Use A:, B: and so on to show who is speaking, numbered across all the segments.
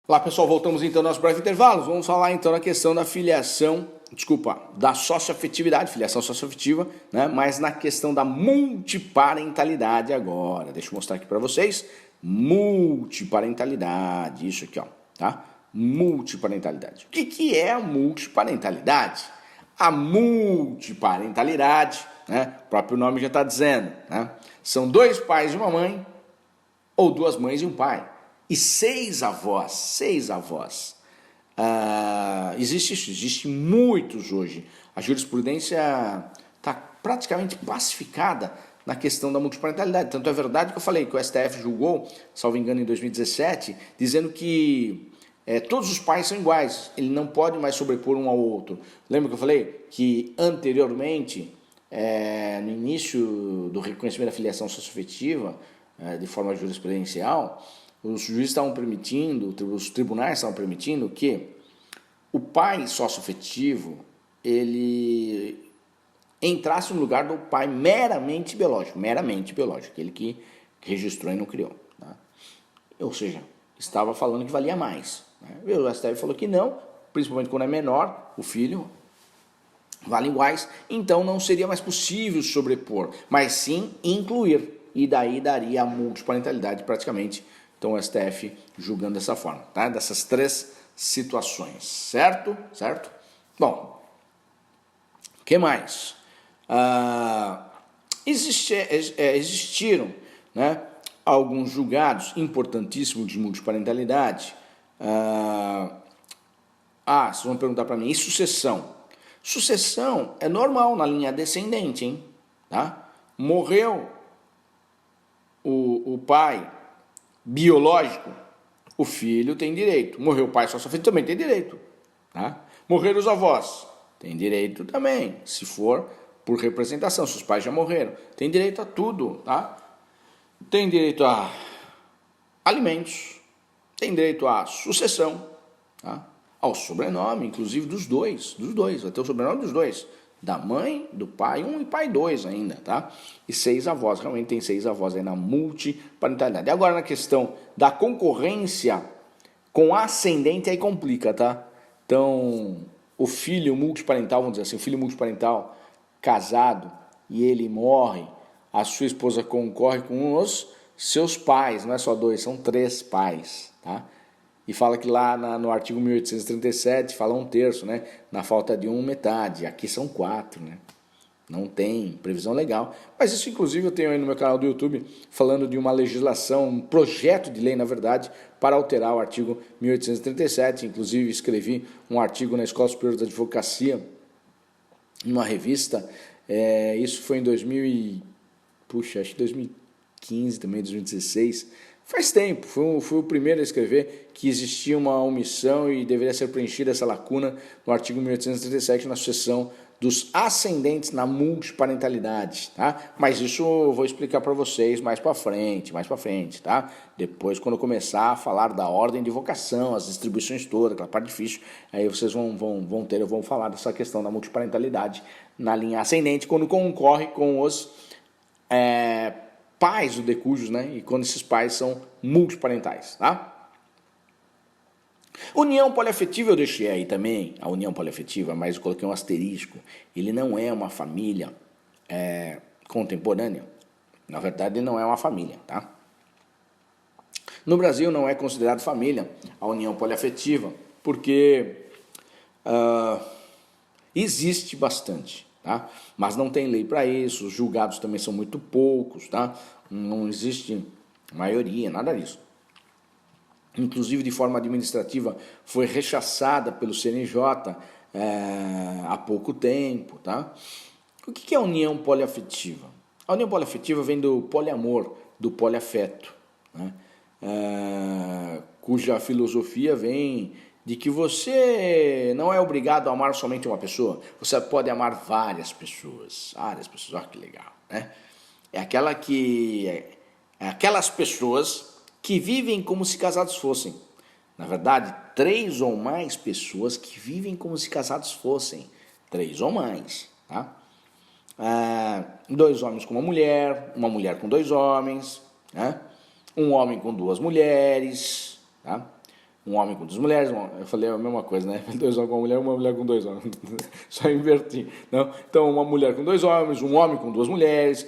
A: Olá pessoal, voltamos então ao nosso breve intervalo. Vamos falar então na questão da da socioafetividade, filiação socioafetiva, né? Mas na questão da multiparentalidade agora. Deixa eu mostrar aqui para vocês. Multiparentalidade, isso aqui, ó, tá? Multiparentalidade. O que é a multiparentalidade? A multiparentalidade, né? O próprio nome já está dizendo, né? São dois pais e uma mãe, ou duas mães e um pai. E seis avós. Existe muitos hoje. A jurisprudência está praticamente pacificada na questão da multiparentalidade. Tanto é verdade que eu falei que o STF julgou, salvo engano, em 2017, dizendo que todos os pais são iguais, ele não pode mais sobrepor um ao outro. Lembra que eu falei que anteriormente, no início do reconhecimento da filiação socioafetiva, de forma jurisprudencial, os juízes estavam permitindo, os tribunais estavam permitindo que o pai socioafetivo ele entrasse no lugar do pai meramente biológico, aquele que registrou e não criou. Tá? Ou seja, estava falando que valia mais. Né? O STF falou que não, principalmente quando é menor, o filho vale iguais, então não seria mais possível sobrepor, mas sim incluir, e daí daria a multiparentalidade praticamente. Então o STF julgando dessa forma, tá? Dessas três situações, certo? Certo? Bom, o que mais? Existiram, né, alguns julgados importantíssimos de multiparentalidade. Vocês vão perguntar para mim, e sucessão? Sucessão é normal na linha descendente, hein? Tá? Morreu o pai biológico, o filho tem direito. Morreu o pai socioafetivo, também tem direito. Tá? Morreram os avós, tem direito também, se for por representação, se os pais já morreram. Tem direito a tudo, tá? Tem direito a alimentos, tem direito à sucessão, tá? Ao sobrenome, inclusive dos dois, vai ter o sobrenome dos dois. Da mãe, do pai 1 e pai 2 ainda, tá? E 6 avós, realmente tem 6 avós aí na multiparentalidade. Agora na questão da concorrência com ascendente aí complica, tá? Então, o filho multiparental, vamos dizer assim, o filho multiparental casado e ele morre, a sua esposa concorre com os seus pais, não é só 2, são 3 pais, tá? E fala que lá no artigo 1837 fala 1/3, né? Na falta de 1, metade. Aqui são 4, né? Não tem previsão legal. Mas isso, inclusive, eu tenho aí no meu canal do YouTube falando de uma legislação, um projeto de lei, na verdade, para alterar o artigo 1837. Inclusive, escrevi um artigo na Escola Superior da Advocacia, em uma revista. Isso foi em acho que 2015 também, 2016. Faz tempo, fui o primeiro a escrever que existia uma omissão e deveria ser preenchida essa lacuna no artigo 1837 na sucessão dos ascendentes na multiparentalidade, tá? Mas isso eu vou explicar para vocês mais para frente, tá? Depois, quando eu começar a falar da ordem de vocação, as distribuições todas, aquela parte difícil, aí vocês vão falar dessa questão da multiparentalidade na linha ascendente, quando concorre com os pais do decujus, né? E quando esses pais são multiparentais, tá? União poliafetiva eu deixei aí também, a união poliafetiva, mas eu coloquei um asterisco. Ele não é uma família contemporânea. Na verdade, ele não é uma família, tá? No Brasil não é considerado família a união poliafetiva, porque existe bastante. Tá? Mas não tem lei para isso, os julgados também são muito poucos, tá? Não existe maioria, nada disso. Inclusive, de forma administrativa, foi rechaçada pelo CNJ há pouco tempo. Tá? O que é a união poliafetiva? A união poliafetiva vem do poliamor, do poliafeto, né? Cuja filosofia vem de que você não é obrigado a amar somente uma pessoa, você pode amar várias pessoas, olha que legal, né? Aquelas pessoas que vivem como se casados fossem. Na verdade, 3 ou mais pessoas que vivem como se casados fossem, 3 ou mais, tá? 2 homens com uma mulher com 2 homens, né? Um homem com 2 mulheres, tá? Um homem com duas mulheres, eu falei a mesma coisa, né? Dois homens com uma mulher com dois homens. Só inverti. Não? Então, uma mulher com dois homens, um homem com duas mulheres,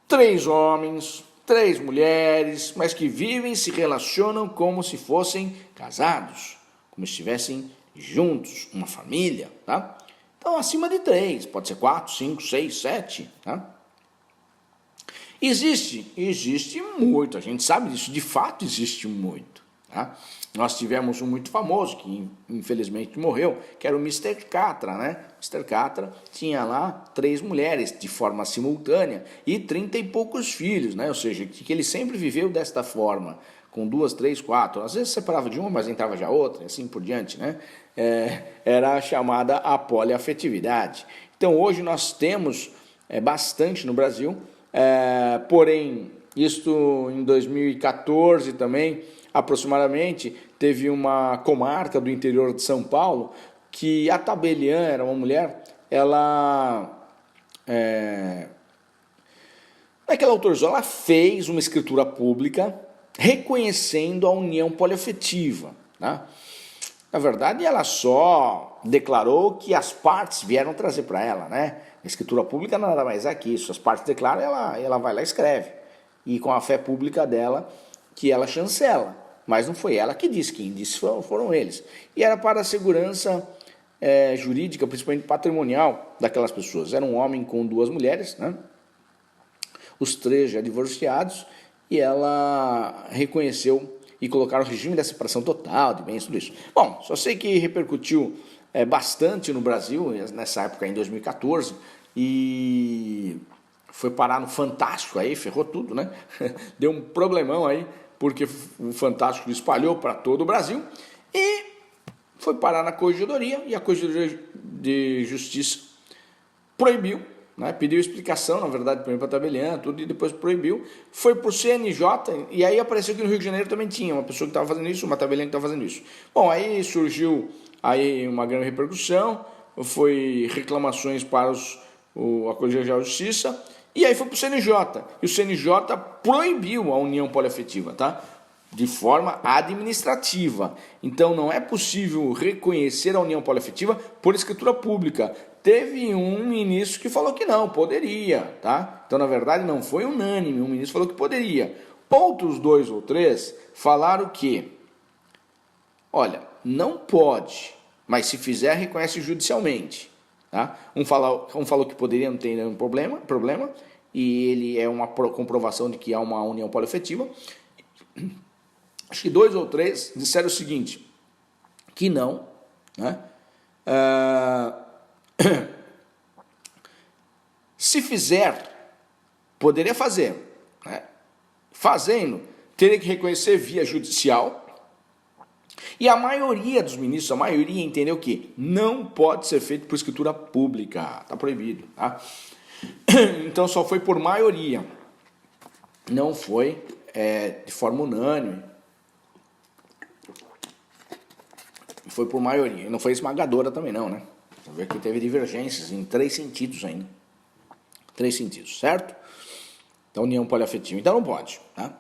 A: três homens, três mulheres, mas que vivem e se relacionam como se fossem casados, como se estivessem juntos, uma família, tá? Então, acima de três, pode ser 4, 5, 6, 7, tá? Existe muito, a gente sabe disso, de fato existe muito. Tá? Nós tivemos um muito famoso, que infelizmente morreu, que era o Mr. Catra, né? Mr. Catra tinha lá 3 mulheres de forma simultânea e 30 e poucos filhos, né? Ou seja, que ele sempre viveu desta forma, com 2, 3, 4, às vezes separava de uma, mas entrava já outra, e assim por diante, né? Era a chamada a poliafetividade. Então hoje nós temos bastante no Brasil, porém, isto em 2014 também, aproximadamente, teve uma comarca do interior de São Paulo que a tabeliã era uma mulher, ela naquela autorizou, ela fez uma escritura pública reconhecendo a união poliafetiva, né? Na verdade, ela só declarou que as partes vieram trazer para ela, né? A escritura pública nada mais é que isso, as partes declaram, ela vai lá e escreve, e com a fé pública dela, que ela chancela, mas não foi ela que disse, quem disse foram eles. E era para a segurança jurídica, principalmente patrimonial, daquelas pessoas. Era um homem com 2 mulheres, né? Os 3 já divorciados, e ela reconheceu e colocaram o regime da separação total de bens, tudo isso. Bom, só sei que repercutiu bastante no Brasil, nessa época, em 2014, e foi parar no Fantástico aí, ferrou tudo, né? Deu um problemão aí, porque o Fantástico espalhou para todo o Brasil e foi parar na Corregedoria, e a Corregedoria de Justiça proibiu, né? Pediu explicação, na verdade, para a tabeliã, tudo, e depois proibiu. Foi para o CNJ, e aí apareceu que no Rio de Janeiro também tinha uma pessoa que estava fazendo isso, uma tabeliã que estava fazendo isso. Bom, aí surgiu aí uma grande repercussão, foi reclamações para a Corregedoria de Justiça, e aí foi para o CNJ, e o CNJ proibiu a união poliafetiva, tá? De forma administrativa. Então não é possível reconhecer a união poliafetiva por escritura pública. Teve um ministro que falou que não, poderia, tá? Então na verdade não foi unânime, um ministro falou que poderia. Outros 2 ou 3 falaram que, olha, não pode, mas se fizer reconhece judicialmente, tá? Um falou que poderia, não tem nenhum problema, e ele é uma comprovação de que há uma união poliafetiva. Acho que 2 ou 3 disseram o seguinte, que não, né? Se fizer, poderia fazer, né? Fazendo, teria que reconhecer via judicial, e a maioria dos ministros, a maioria entendeu que não pode ser feito por escritura pública, está proibido, tá? Então só foi por maioria, não foi de forma unânime, foi por maioria, não foi esmagadora também não, né? Você vê que teve divergências em 3 sentidos ainda, 3 sentidos, certo? Então união poliafetiva, então não pode, tá?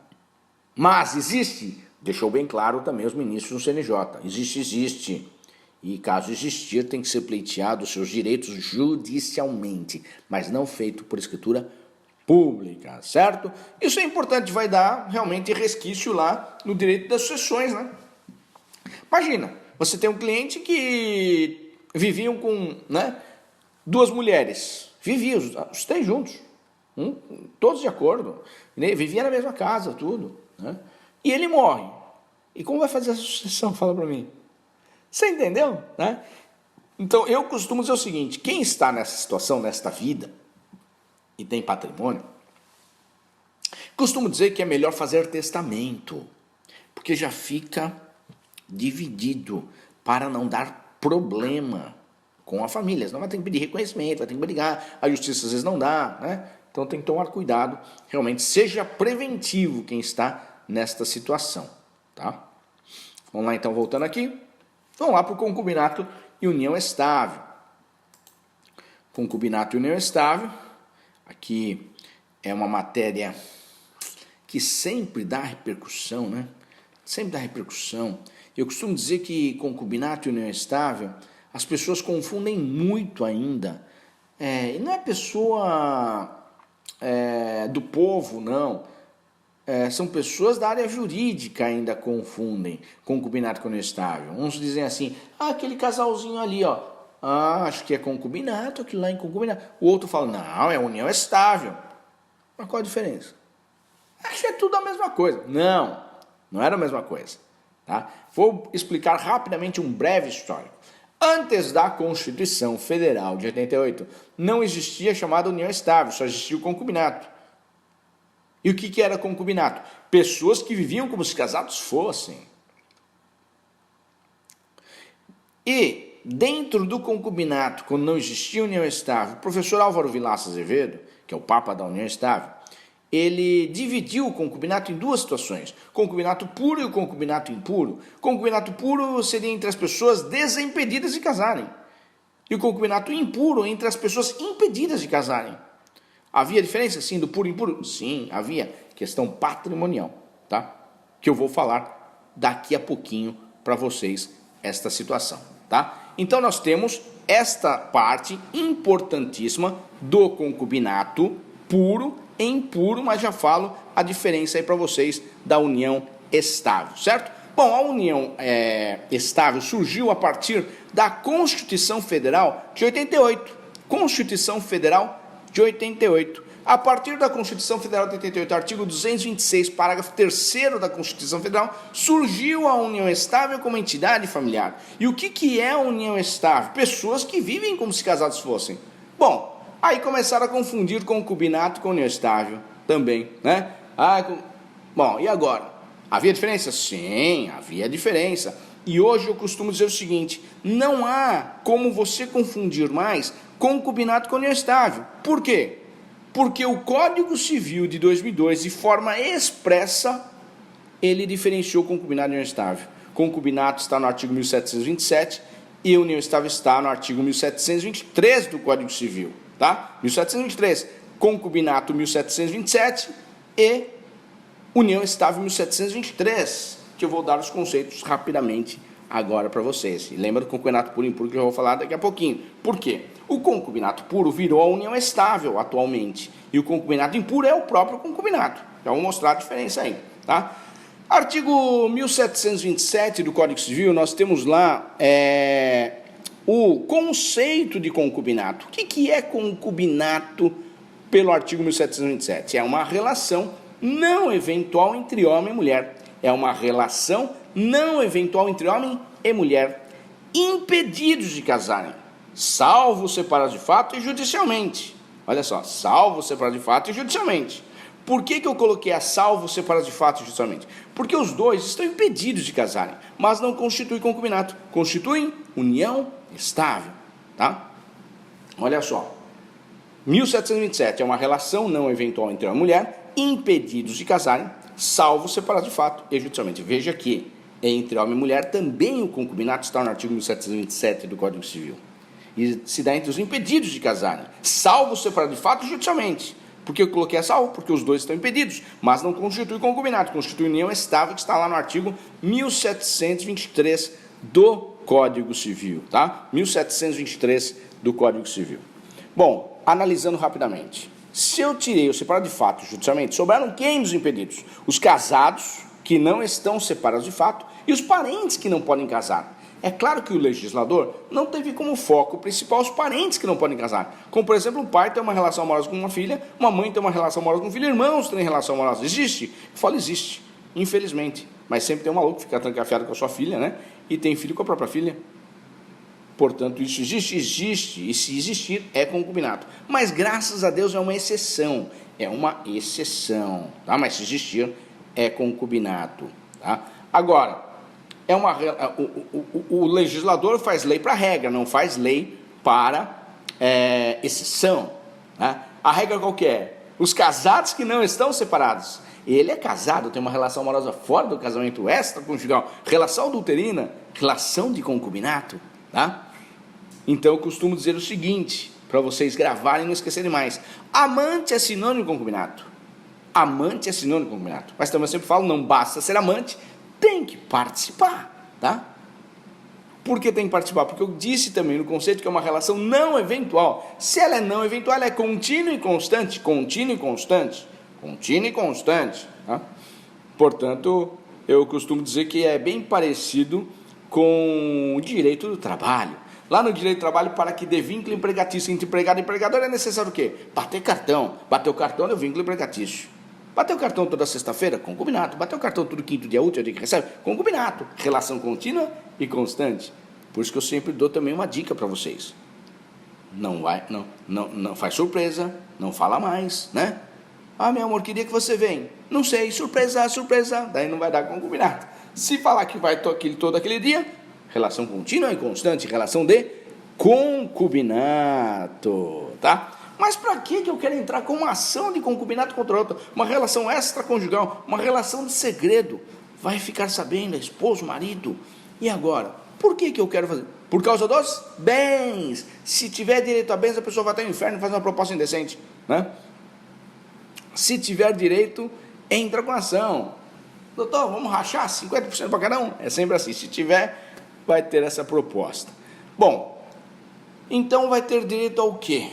A: Mas existe, deixou bem claro também os ministros do CNJ, existe, e caso existir tem que ser pleiteado os seus direitos judicialmente, mas não feito por escritura pública, certo? Isso é importante, vai dar realmente resquício lá no direito das sucessões, né? Imagina, você tem um cliente que viviam com, né, 2 mulheres, viviam os 3 juntos, todos de acordo, né? Viviam na mesma casa, tudo, né? E ele morre. E como vai fazer essa sucessão? Fala para mim. Você entendeu? Né? Então, eu costumo dizer o seguinte, quem está nessa situação, nesta vida, e tem patrimônio, costumo dizer que é melhor fazer testamento, porque já fica dividido, para não dar problema com a família. Senão vai ter que pedir reconhecimento, vai ter que brigar, a justiça às vezes não dá, né? Então tem que tomar cuidado, realmente seja preventivo quem está nesta situação, tá? Vamos lá então, voltando aqui, vamos lá para o concubinato e união estável. Concubinato e união estável, aqui é uma matéria que sempre dá repercussão, né? sempre dá repercussão. Eu costumo dizer que concubinato e união estável, as pessoas confundem muito ainda. E não é pessoa do povo, não. São pessoas da área jurídica ainda confundem concubinato com união estável. Uns dizem assim, aquele casalzinho ali, ó, acho que é concubinato, aquilo lá é concubinato. O outro fala, não, é união estável. Mas qual a diferença? Acho que é tudo a mesma coisa. Não, não era a mesma coisa. Tá? Vou explicar rapidamente um breve histórico. Antes da Constituição Federal de 88, não existia a chamada união estável, só existia o concubinato. E o que era concubinato? Pessoas que viviam como se casados fossem. E dentro do concubinato, quando não existia união estável, o professor Álvaro Vilaça Azevedo, que é o papa da união estável, ele dividiu o concubinato em duas situações, concubinato puro e o concubinato impuro. Concubinato puro seria entre as pessoas desimpedidas de casarem, e o concubinato impuro entre as pessoas impedidas de casarem. Havia diferença, sim, do puro e impuro? Sim, havia. Questão patrimonial, tá? Que eu vou falar daqui a pouquinho para vocês esta situação, tá? Então nós temos esta parte importantíssima do concubinato puro e impuro, mas já falo a diferença aí para vocês da união estável, certo? Bom, a união estável surgiu a partir da Constituição Federal de 88. Constituição Federal de 88. A partir da Constituição Federal de 88, artigo 226, parágrafo 3º da Constituição Federal, surgiu a união estável como entidade familiar. E o que é a união estável? Pessoas que vivem como se casados fossem. Bom, aí começaram a confundir concubinato com união estável também, né? Bom, e agora? Havia diferença? Sim, havia diferença. E hoje eu costumo dizer o seguinte, não há como você confundir mais concubinato com união estável. Por quê? Porque o Código Civil de 2002, de forma expressa, ele diferenciou concubinato e união estável. Concubinato está no artigo 1727 e união estável está no artigo 1723 do Código Civil, tá? 1723, concubinato 1727 e união estável 1723, que eu vou dar os conceitos rapidamente agora para vocês. E lembra do concubinato puro e impuro que eu vou falar daqui a pouquinho. Por quê? O concubinato puro virou a união estável atualmente. E o concubinato impuro é o próprio concubinato. Já vou mostrar a diferença aí, tá? Artigo 1727 do Código Civil, nós temos lá o conceito de concubinato. O que é concubinato pelo artigo 1727? É uma relação não eventual entre homem e mulher. É uma relação não eventual entre homem e mulher, impedidos de casarem, salvo separados de fato e judicialmente. Olha só, salvo separados de fato e judicialmente. Por que eu coloquei a salvo separados de fato e judicialmente? Porque os dois estão impedidos de casarem, mas não constituem concubinato, constituem união estável, tá? Olha só, 1727 é uma relação não eventual entre homem e mulher, impedidos de casarem, salvo separados de fato e judicialmente. Veja que entre homem e mulher também o concubinato está no artigo 1727 do Código Civil. E se dá entre os impedidos de casarem, salvo separados de fato e judicialmente. Por que eu coloquei a salvo? Porque os dois estão impedidos, mas não constitui concubinato, constitui união estável, que está lá no artigo 1723 do Código Civil, tá? 1723 do Código Civil. Bom, analisando rapidamente. Se eu tirei o separado de fato judicialmente, sobraram quem dos impedidos? Os casados, que não estão separados de fato, e os parentes que não podem casar. É claro que o legislador não teve como foco principal os parentes que não podem casar. Como, por exemplo, um pai tem uma relação amorosa com uma filha, uma mãe tem uma relação amorosa com um filho, irmãos têm relação amorosa. Existe? Eu falo existe, infelizmente. Mas sempre tem um maluco que fica trancafiado com a sua filha, né? E tem filho com a própria filha. Portanto, isso existe, e se existir, é concubinato. Mas, graças a Deus, é uma exceção, tá? Mas se existir, é concubinato, tá? Agora, o legislador faz lei para regra, não faz lei para exceção, tá? A regra qual que é? Os casados que não estão separados. Ele é casado, tem uma relação amorosa fora do casamento extraconjugal, relação adulterina, relação de concubinato, tá? Então eu costumo dizer o seguinte, para vocês gravarem e não esquecerem mais. Amante é sinônimo de concubinato. Amante é sinônimo de concubinato. Mas também eu sempre falo, não basta ser amante, tem que participar, tá? Por que tem que participar? Porque eu disse também no conceito que é uma relação não eventual. Se ela é não eventual, ela é contínua e constante, contínua e constante, contínua e constante, tá? Portanto, eu costumo dizer que é bem parecido com o direito do trabalho. Lá no direito do trabalho, para que dê vínculo empregatício entre empregado e empregador, é necessário o quê? Bater cartão. Bater o cartão é o vínculo empregatício. Bater o cartão toda sexta-feira? Concubinato. Bater o cartão todo quinto dia útil, é o dia que recebe? Concubinato. Relação contínua e constante. Por isso que eu sempre dou também uma dica para vocês. Não faz surpresa, não fala mais, né? Ah, meu amor, que dia que você vem? Não sei, surpresa, surpresa. Daí não vai dar concubinato. Se falar que vai todo aquele dia, relação contínua e constante, relação de concubinato, tá? Mas para que eu quero entrar com uma ação de concubinato contra outra? Uma relação extraconjugal, uma relação de segredo. Vai ficar sabendo, esposo, marido. E agora? Por que eu quero fazer? Por causa dos bens. Se tiver direito a bens, a pessoa vai até o inferno e faz uma proposta indecente, né? Se tiver direito, entra com ação. Doutor, vamos rachar 50% para cada um? É sempre assim. Se tiver, vai ter essa proposta. Bom, então vai ter direito ao quê?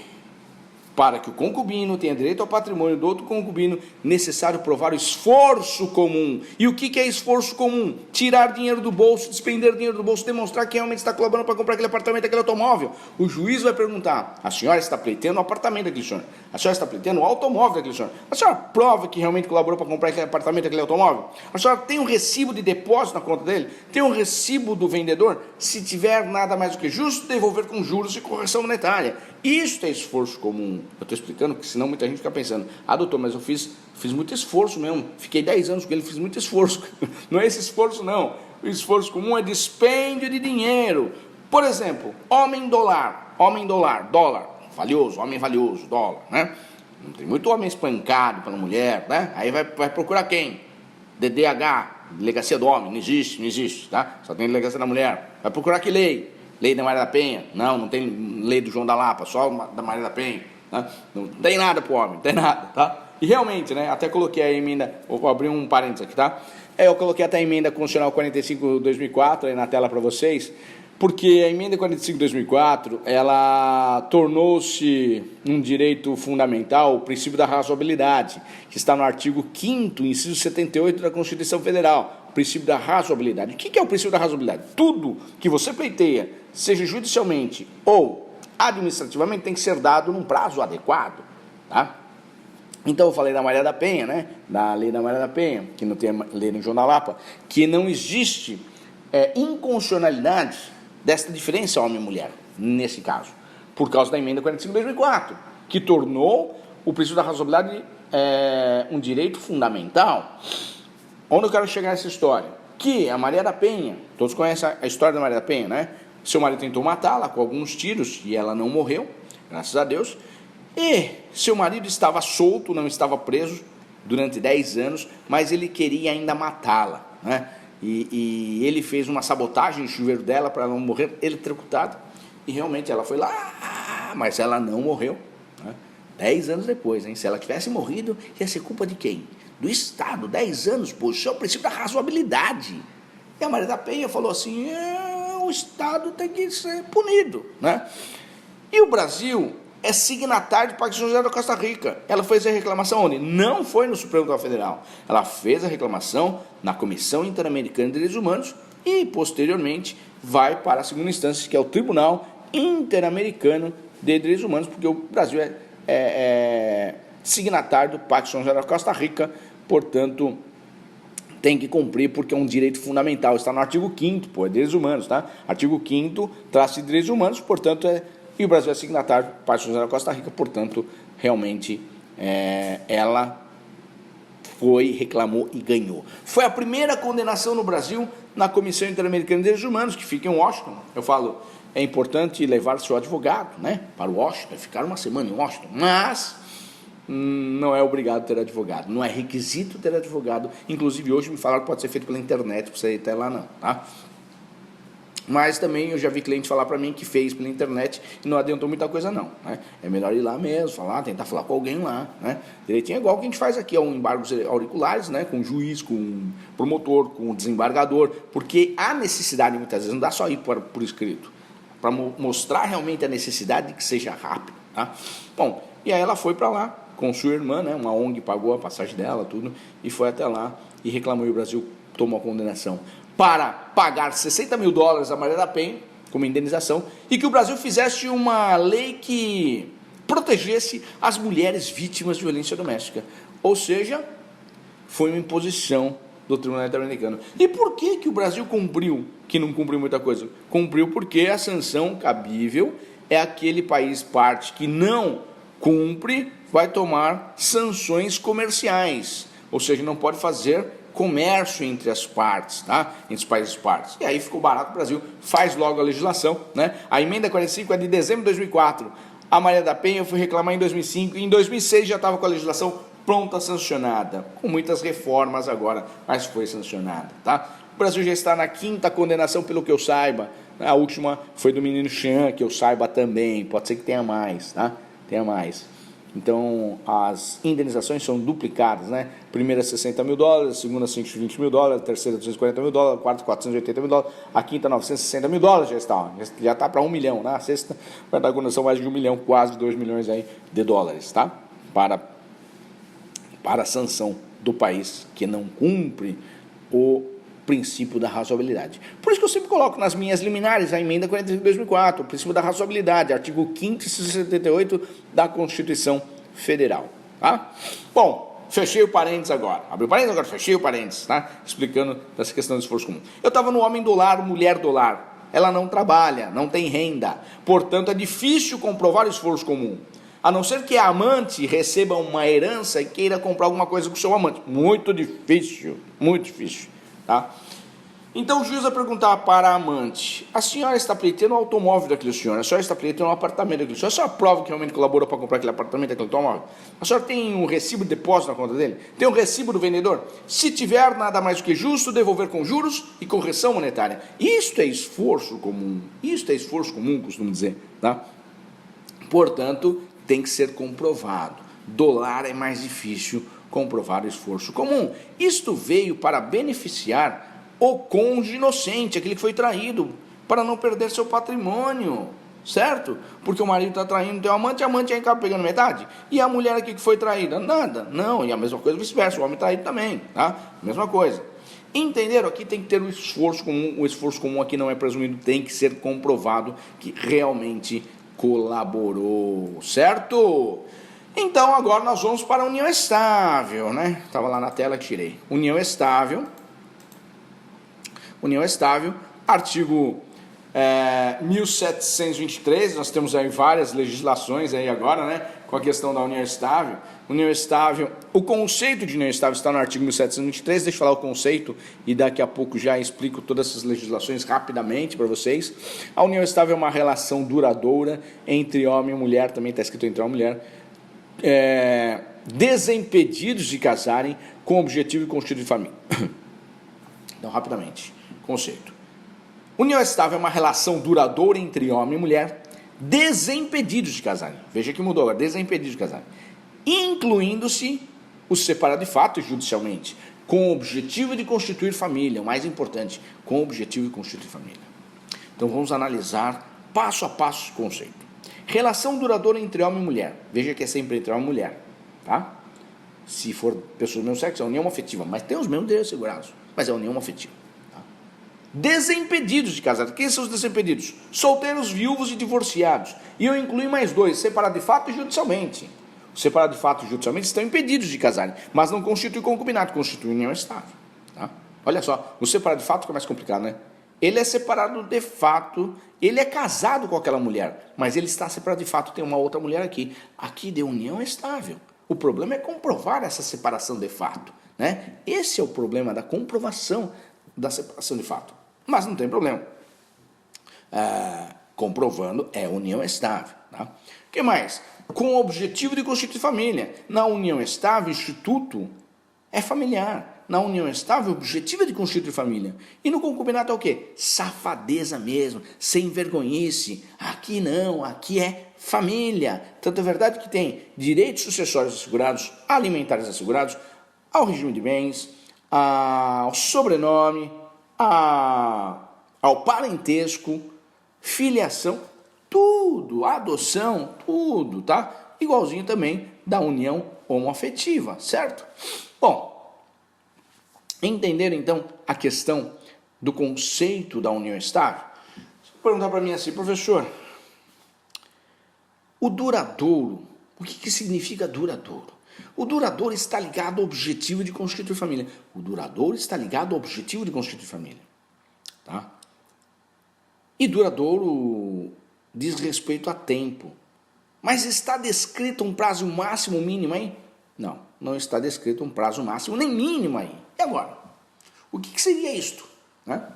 A: Para que o concubino tenha direito ao patrimônio do outro concubino, necessário provar o esforço comum. E o que é esforço comum? Tirar dinheiro do bolso, despender dinheiro do bolso, demonstrar que realmente está colaborando para comprar aquele apartamento, aquele automóvel. O juiz vai perguntar: a senhora está pleiteando o apartamento daquele senhor? A senhora está pleiteando o automóvel daquele senhor? A senhora prova que realmente colaborou para comprar aquele apartamento, aquele automóvel? A senhora tem um recibo de depósito na conta dele? Tem um recibo do vendedor? Se tiver, nada mais do que justo, devolver com juros e correção monetária. Isso é esforço comum. Eu estou explicando, porque senão muita gente fica pensando: ah, doutor, mas eu fiz muito esforço mesmo, fiquei 10 anos com ele, fiz muito esforço. Não é esse esforço, não. O esforço comum é dispêndio de dinheiro. Por exemplo, dólar, valioso, homem valioso, dólar, né? Tem muito homem espancado pela mulher, né? Aí vai procurar quem? DDH, Delegacia do Homem, não existe, tá? Só tem Delegacia da Mulher. Vai procurar que lei? Lei da Maria da Penha? Não tem lei do João da Lapa, só da Maria da Penha. Tá? Não tem nada pro homem, não tem nada, tá? E realmente, né? Até coloquei a emenda, vou abrir um parênteses aqui, tá? Eu coloquei até a emenda constitucional 45/2004 aí na tela para vocês, porque a emenda 45/2004, ela tornou-se um direito fundamental o princípio da razoabilidade, que está no artigo 5º, inciso 78 da Constituição Federal. O princípio da razoabilidade. O que é o princípio da razoabilidade? Tudo que você pleiteia, seja judicialmente ou administrativamente, tem que ser dado num prazo adequado, tá? Então eu falei da Maria da Penha, né? Da lei da Maria da Penha, que não tem lei no João da Lapa, que não existe inconstitucionalidade desta diferença homem e mulher, nesse caso, por causa da emenda 45/2004, que tornou o princípio da razoabilidade um direito fundamental. Onde eu quero chegar nessa história? Que a Maria da Penha, todos conhecem a história da Maria da Penha, né? Seu marido tentou matá-la com alguns tiros e ela não morreu, graças a Deus. E seu marido estava solto, não estava preso durante 10 anos, mas ele queria ainda matá-la, né? E ele fez uma sabotagem no chuveiro dela para ela não morrer eletrocutada. E realmente ela foi lá, mas ela não morreu, né? 10 anos depois, hein? Se ela tivesse morrido, ia ser culpa de quem? Do Estado. 10 anos, poxa, é o princípio da razoabilidade. E a Maria da Penha falou assim: o Estado tem que ser punido, né? E o Brasil é signatário do Pacto de São José da Costa Rica. Ela fez a reclamação onde? Não foi no Supremo Tribunal Federal. Ela fez a reclamação na Comissão Interamericana de Direitos Humanos e, posteriormente, vai para a segunda instância, que é o Tribunal Interamericano de Direitos Humanos, porque o Brasil é signatário do Pacto de São José da Costa Rica, portanto, tem que cumprir, porque é um direito fundamental. Está no artigo 5º, direitos humanos, tá? Artigo 5º, trata-se de direitos humanos, portanto, e o Brasil é signatário do Pacto de São José da Costa Rica, portanto, realmente, ela foi, reclamou e ganhou. Foi a primeira condenação no Brasil na Comissão Interamericana de Direitos Humanos, que fica em Washington. Eu falo, é importante levar seu advogado, né, para Washington, ficar uma semana em Washington, mas não é obrigado ter advogado, não é requisito ter advogado. Inclusive hoje me falaram que pode ser feito pela internet, para você ir até lá não, tá? Mas também eu já vi cliente falar para mim que fez pela internet e não adiantou muita coisa não, né? É melhor ir lá mesmo, tentar falar com alguém lá, né? Direitinho é igual que a gente faz aqui, embargos auriculares, né? Com o juiz, com o promotor, com o desembargador, porque há necessidade muitas vezes, não dá só ir por escrito, para mostrar realmente a necessidade de que seja rápido, tá? Bom, e aí ela foi para lá com sua irmã, né? Uma ONG pagou a passagem dela, tudo, e foi até lá e reclamou, e o Brasil tomou a condenação para pagar $60 mil a Maria da Penha como indenização e que o Brasil fizesse uma lei que protegesse as mulheres vítimas de violência doméstica. Ou seja, foi uma imposição do Tribunal Interamericano. E por que o Brasil cumpriu, que não cumpriu muita coisa? Cumpriu porque a sanção cabível é aquele país parte que não cumpre, vai tomar sanções comerciais. Ou seja, não pode fazer comércio entre as partes, tá? Entre os países partes. E aí ficou barato, o Brasil faz logo a legislação, né? A emenda 45 é de dezembro de 2004. A Maria da Penha foi reclamar em 2005 e em 2006 já estava com a legislação pronta, sancionada, com muitas reformas agora, mas foi sancionada, tá? O Brasil já está na 5ª condenação, pelo que eu saiba. A última foi do menino Chan, que eu saiba também. Pode ser que tenha mais, tá? Tenha mais. Então, as indenizações são duplicadas, né? Primeira, $60 mil, segunda, $120 mil, terceira, $240 mil, quarta, $480 mil, a quinta, $960 mil já está para 1 milhão, né? A sexta vai dar condenação mais de 1 milhão, quase 2 milhões aí de dólares, tá? Para a sanção do país que não cumpre o princípio da razoabilidade. Por isso que eu sempre coloco nas minhas liminares a emenda 45 de 2004, o princípio da razoabilidade, artigo 5º e 78 da Constituição Federal. Tá? Bom, fechei o parênteses agora. Abri o parênteses, agora fechei o parênteses, tá? Explicando essa questão do esforço comum. Eu estava no homem do lar, mulher do lar. Ela não trabalha, não tem renda. Portanto, é difícil comprovar o esforço comum. A não ser que a amante receba uma herança e queira comprar alguma coisa com o seu amante. Muito difícil, muito difícil. Tá? Então o juiz vai perguntar para a amante: a senhora está pleiteando o automóvel daquele senhor, a senhora está pleiteando o apartamento daquele senhor, a senhora prova que realmente colaborou para comprar aquele apartamento, aquele automóvel? A senhora tem um recibo de depósito na conta dele? Tem um recibo do vendedor? Se tiver, nada mais do que justo devolver com juros e correção monetária. Isto é esforço comum, costumo dizer, tá? Portanto, tem que ser comprovado. Dólar é mais difícil comprovar o esforço comum. Isto veio para beneficiar o cônjuge inocente, aquele que foi traído, para não perder seu patrimônio, certo? Porque o marido está traindo o teu amante, a amante acaba pegando metade, e a mulher aqui que foi traída, nada, não, e a mesma coisa vice-versa, o homem traído também, tá? Mesma coisa. Entenderam? Aqui tem que ter o esforço comum aqui não é presumido, tem que ser comprovado que realmente colaborou, certo? Então, agora nós vamos para a união estável, né? Estava lá na tela que tirei. União estável, artigo 1723, nós temos aí várias legislações aí agora, né? Com a questão da união estável. União estável, o conceito de união estável está no artigo 1723, deixa eu falar o conceito e daqui a pouco já explico todas essas legislações rapidamente para vocês. A união estável é uma relação duradoura entre homem e mulher, também está escrito entre homem e mulher, desimpedidos de casarem com o objetivo de constituir família. Então, rapidamente, conceito. União estável é uma relação duradoura entre homem e mulher, desimpedidos de casarem. Veja que mudou agora, desimpedidos de casarem. Incluindo-se os separados de fato judicialmente, com o objetivo de constituir família, o mais importante, com o objetivo de constituir família. Então, vamos analisar passo a passo o conceito. Relação duradoura entre homem e mulher. Veja que é sempre entre homem e mulher, tá? Se for pessoas do mesmo sexo, é união afetiva, mas tem os mesmos direitos segurados, mas é união afetiva. Tá? Desimpedidos de casar. Quem são os desimpedidos? Solteiros, viúvos e divorciados. E eu incluí mais dois, separado de fato e judicialmente. Os separados de fato e judicialmente estão impedidos de casarem, mas não constitui concubinato, constitui união estável. Tá? Olha só, o separado de fato fica mais complicado, né? Ele é separado de fato, ele é casado com aquela mulher, mas ele está separado de fato, tem uma outra mulher aqui. Aqui de união estável. O problema é comprovar essa separação de fato, né? Esse é o problema da comprovação da separação de fato. Mas não tem problema. Comprovando é união estável. Tá? O que mais? Com o objetivo de constituir família. Na união estável, o instituto é familiar. na união estável, o objetivo é de constituir família. E no concubinato é o quê? Safadeza mesmo, sem vergonhice. Aqui não, aqui é família. Tanto é verdade que tem direitos sucessórios assegurados, alimentares assegurados, ao regime de bens, ao sobrenome, ao parentesco, filiação, tudo, adoção, tudo, tá? Igualzinho também da união homoafetiva, certo? Bom, entenderam então a questão do conceito da união estável? Você vai perguntar para mim assim, professor, o duradouro, o que significa duradouro? O duradouro está ligado ao objetivo de constituir família. O duradouro está ligado ao objetivo de constituir família. Tá? E duradouro diz respeito a tempo. Mas está descrito um prazo máximo ou mínimo aí? Não, não está descrito um prazo máximo nem mínimo aí. E agora? O que seria isto? Né?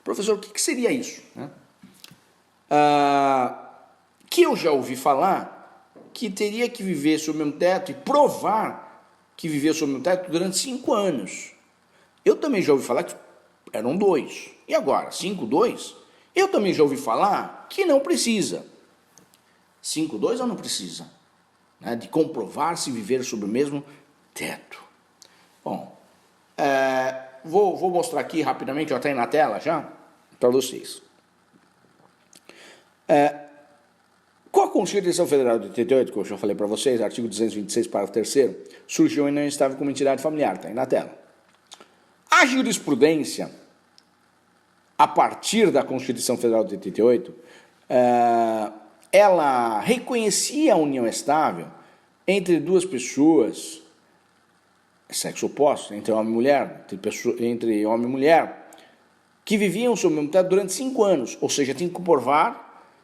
A: Professor, o que seria isso? Né? Que eu já ouvi falar que teria que viver sob o mesmo teto e provar que viveu sob o mesmo teto durante 5 anos. Eu também já ouvi falar que eram 2. E agora, 5, 2? Eu também já ouvi falar que não precisa. 5, 2 ou não precisa? Né? De comprovar se viver sob o mesmo teto. Bom, vou mostrar aqui rapidamente, já está aí na tela já, para vocês. Com a Constituição Federal de 88, que eu já falei para vocês, artigo 226, parágrafo 3º, surgiu a união estável como entidade familiar, está aí na tela. A jurisprudência, a partir da Constituição Federal de 88, ela reconhecia a união estável entre duas pessoas, sexo oposto, entre homem e mulher, entre homem e mulher, que viviam sob o mesmo teto durante 5 anos, ou seja, tinha que comprovar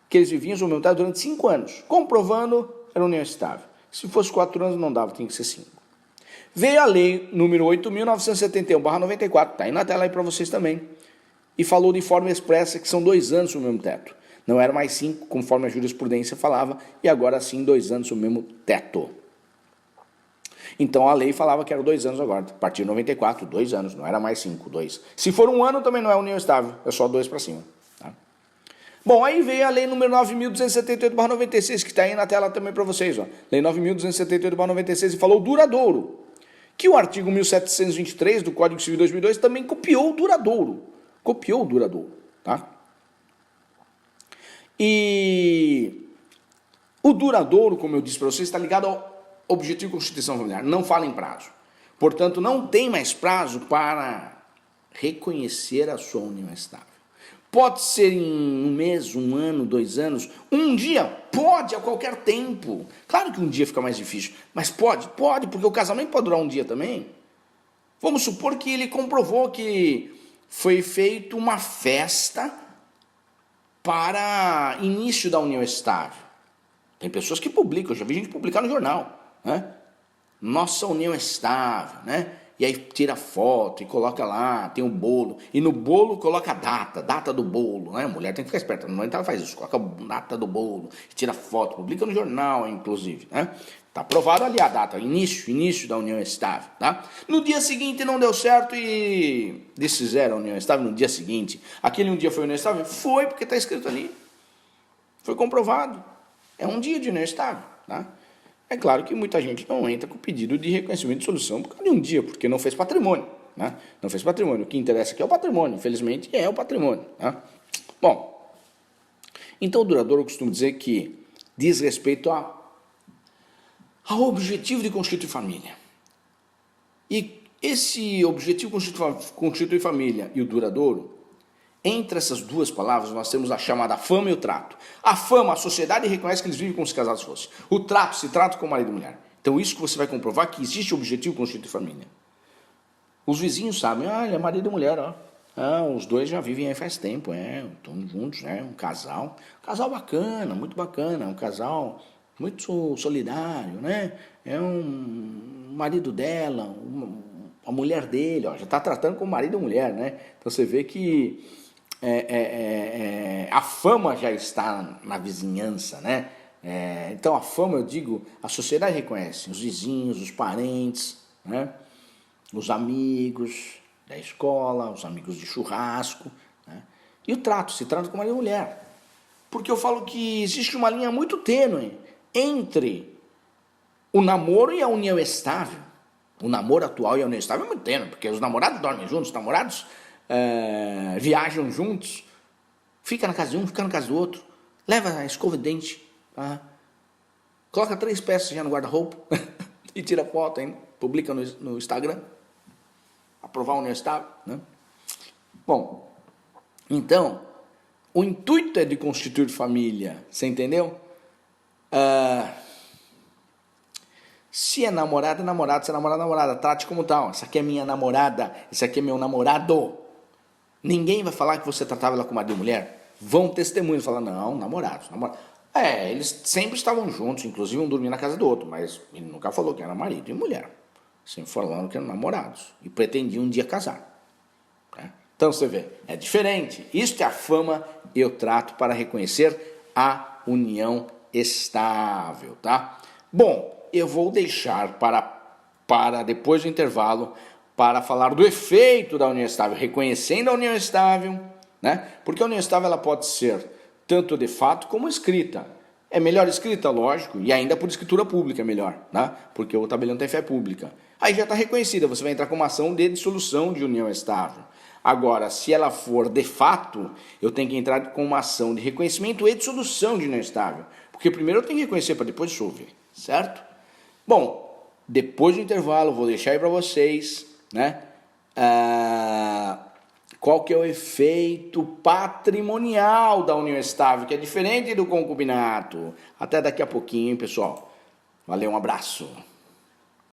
A: que eles viviam sob o mesmo teto durante 5 anos. Comprovando, era união estável. Se fosse 4 anos, não dava, tinha que ser 5. Veio a lei número 8.971/94, está aí na tela aí para vocês também, e falou de forma expressa que são 2 anos sob o mesmo teto. Não era mais 5, conforme a jurisprudência falava, e agora sim 2 anos sob o mesmo teto. Então a lei falava que era 2 anos agora, a partir de 94, 2 anos, não era mais 5, 2. Se for 1 ano também não é união estável, é só 2 para cima. Tá? Bom, aí veio a lei número 9.278/96, que está aí na tela também para vocês. Ó. Lei 9.278/96 e falou duradouro, que o artigo 1723 do Código Civil de 2002 também copiou o duradouro. Copiou o duradouro, tá? E o duradouro, como eu disse para vocês, está ligado ao objetivo de constituição familiar, não fala em prazo. Portanto, não tem mais prazo para reconhecer a sua união estável. Pode ser em 1 mês, 1 ano, 2 anos, 1 dia, pode a qualquer tempo. Claro que um dia fica mais difícil, mas pode, porque o casamento pode durar 1 dia também. Vamos supor que ele comprovou que foi feita uma festa para início da união estável. Tem pessoas que publicam, eu já vi gente publicar no jornal, né? Nossa união estável, né? E aí tira foto e coloca lá, tem um bolo. E no bolo coloca a data do bolo, né? A mulher tem que ficar esperta, não ela faz isso, coloca a data do bolo, tira foto, publica no jornal, inclusive, né? Tá aprovado ali a data, início da união estável, tá? No dia seguinte não deu certo e desfizeram a união estável no dia seguinte. Aquele um dia foi união estável? Foi, porque está escrito ali. Foi comprovado. É 1 dia de união estável, tá? É claro que muita gente não entra com pedido de reconhecimento de solução por causa de 1 dia, porque não fez patrimônio, né? Não fez patrimônio. O que interessa aqui é o patrimônio, infelizmente é o patrimônio, tá? Bom, então o duradouro eu costumo dizer que diz respeito ao objetivo de constituir família. E esse objetivo de constituir família e o duradouro, entre essas duas palavras, nós temos a chamada fama e o trato. A fama, a sociedade reconhece que eles vivem como se casados fossem. O trato, se trata com marido e mulher. Então, isso que você vai comprovar que existe o objetivo de constituir família. Os vizinhos sabem, ele é marido e mulher, ó. Os dois já vivem aí faz tempo, estão juntos, um casal. Casal bacana, um casal muito solidário, né? É um marido dela, a mulher dele, ó, já está tratando como marido e mulher, né? Então, você vê que a fama já está na vizinhança, né? Então a fama, eu digo, a sociedade reconhece, os vizinhos, os parentes, né? os amigos da escola, os amigos de churrasco, né? E o trato, se trata com marido e mulher. Porque eu falo que existe uma linha muito tênue entre o namoro e a união estável. O namoro atual e a união estável é muito tênue, porque os namorados dormem juntos, os namorados viajam juntos, fica na casa de um, fica na casa do outro, leva a escova de dente, tá? Coloca 3 peças já no guarda-roupa e tira foto ainda, publica no Instagram. Aprovar a união estável, né? Bom, então, o intuito é de constituir família, você entendeu? Se é namorada, é namorado, se é namorada, namorada, trate como tal. Essa aqui é minha namorada, esse aqui é meu namorado. Ninguém vai falar que você tratava ela como marido e mulher. Vão testemunhos falar, não, namorados. Eles sempre estavam juntos, inclusive um dormia na casa do outro, mas ele nunca falou que era marido e mulher. Sempre falando que eram namorados e pretendiam um dia casar. Né? Então você vê, é diferente. Isto é a fama, eu trato para reconhecer a união estável, tá? Bom, eu vou deixar para depois do intervalo para falar do efeito da união estável, reconhecendo a união estável, né? Porque a união estável ela pode ser tanto de fato como escrita. É melhor escrita, lógico, e ainda por escritura pública é melhor, né? Porque o tabelião tem fé pública. Aí já está reconhecida, você vai entrar com uma ação de dissolução de união estável. Agora, se ela for de fato, eu tenho que entrar com uma ação de reconhecimento e dissolução de união estável. Porque primeiro eu tenho que reconhecer para depois dissolver, certo? Bom, depois do intervalo, vou deixar aí para vocês, né? Qual que é o efeito patrimonial da união estável, que é diferente do concubinato. Até daqui a pouquinho, hein, pessoal. Valeu, um abraço.